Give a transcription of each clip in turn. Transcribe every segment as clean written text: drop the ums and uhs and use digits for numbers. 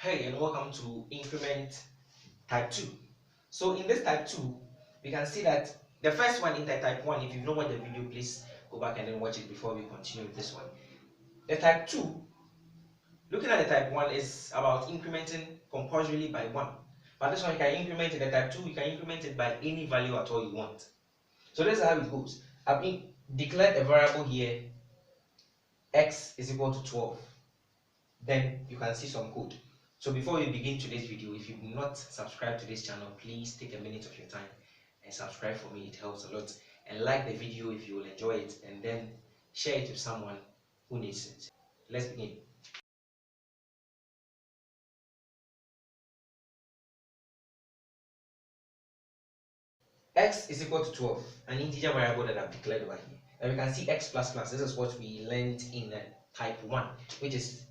Hey, and welcome to Increment Type 2. So in this Type 2, we can see that the first one in the Type 1, if you've not watched the video, please go back and then watch it before we continue with this one. The Type 2, looking at the Type 1, is about incrementing compulsorily by 1. But this one, you can increment it. The Type 2, you can increment it by any value at all you want. So this is how it goes. I've declared a variable here, x is equal to 12. Then you can see some code. So before we begin today's video, if you've not subscribed to this channel, please take a minute of your time and subscribe for me. It helps a lot. And like the video if you will enjoy it, and then share it with someone who needs it. Let's begin. X is equal to 12, an integer variable that I've declared over here. And we can see x plus plus. This is what we learned in type 1, which is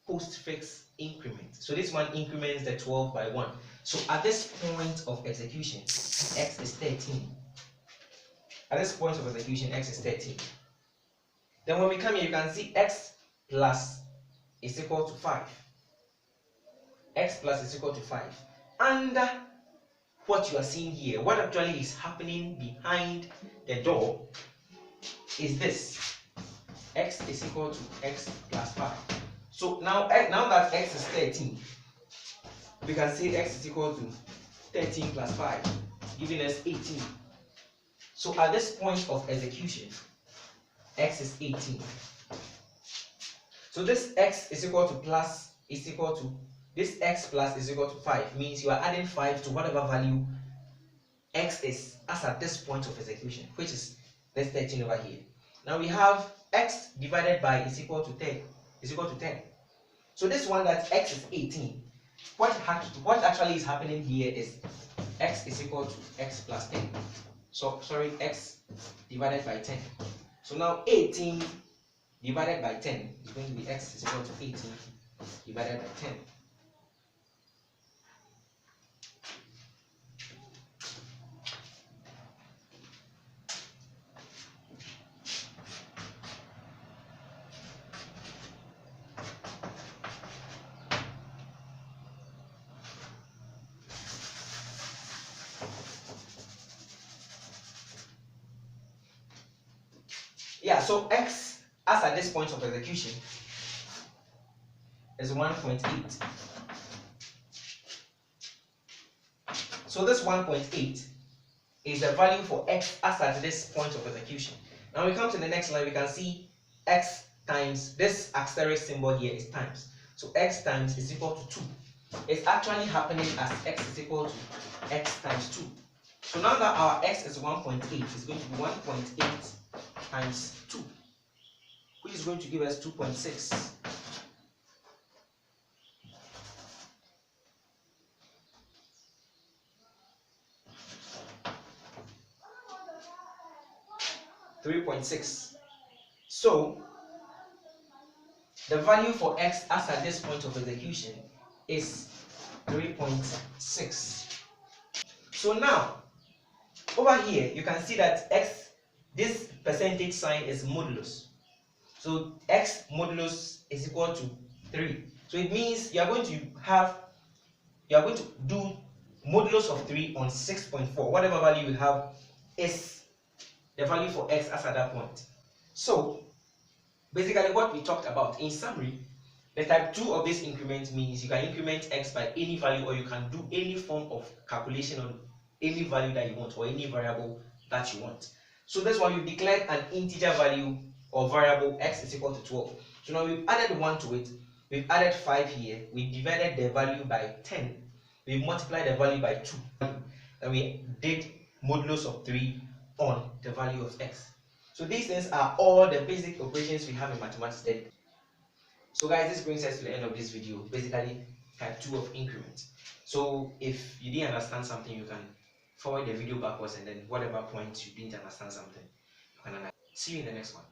postfix increment. So this one increments the 12 by 1. So at this point of execution, x is 13. At this point of execution, x is 13. Then when we come here, you can see x plus is equal to 5. X plus is equal to 5. And what you are seeing here, what actually is happening behind the door is this. X is equal to x plus 5. So now that x is 13, we can say x is equal to 13 plus 5, giving us 18. So at this point of execution, x is 18. So this x is equal to plus is equal to, this x plus is equal to 5, means you are adding 5 to whatever value x is as at this point of execution, which is this 13 over here. Now we have x divided by is equal to 10. Is equal to 10. So this one that x is 18, what actually is happening here is x is equal to x plus 10. So sorry, x divided by 10. So now 18 divided by 10 is going to be x is equal to 18 divided by 10. Yeah, so x as at this point of execution is 1.8. So this 1.8 is the value for x as at this point of execution. Now we come to the next line, we can see x times this asterisk symbol here is times. So x times is equal to 2. It's actually happening as x is equal to x times 2. So now that our x is 1.8, it's going to be 1.8 times 2, which is going to give us 2.6. $3.6. So the value for x as at this point of execution is 3.6. So now over here you can see that x, this percentage sign is modulus. So x modulus is equal to 3. So it means you are going to do modulus of 3 on 6.4. Whatever value you have is the value for x as at that point. So basically what we talked about in summary, the type 2 of this increment means you can increment x by any value, or you can do any form of calculation on any value that you want, or any variable that you want. So this one, you declared an integer value or variable x is equal to 12. So now we've added 1 to it, we've added 5 here, we divided the value by 10, we multiplied the value by 2, and we did modulus of 3 on the value of x. So these things are all the basic operations we have in mathematics study. So guys, this brings us to the end of this video, basically type 2 of increment. So if you didn't understand something, you can forward the video backwards, and then whatever point you didn't understand something, you can understand. See you in the next one.